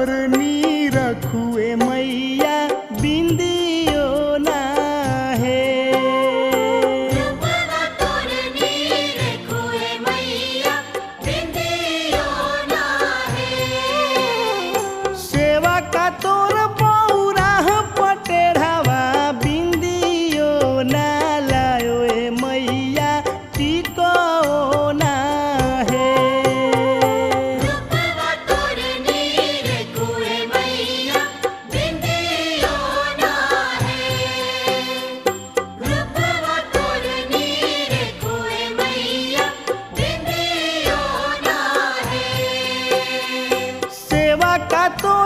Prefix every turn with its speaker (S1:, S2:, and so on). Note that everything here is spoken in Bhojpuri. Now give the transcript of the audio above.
S1: तोर नी रखुए मैया बिंदियो ना है।
S2: रूपवा तोर नी रखुए मैया बिंदियो ना है।
S1: सेवा का तोर बौरा पटेढ़ावा बिंदियो ना लायो ए मैया टिको ना है।
S2: रूपवा तोर नी रखुए मैया बिंदियो ना है। रूपवा तोर नी रखुए मैया बिंदियो ना है।
S1: सेवा का तोर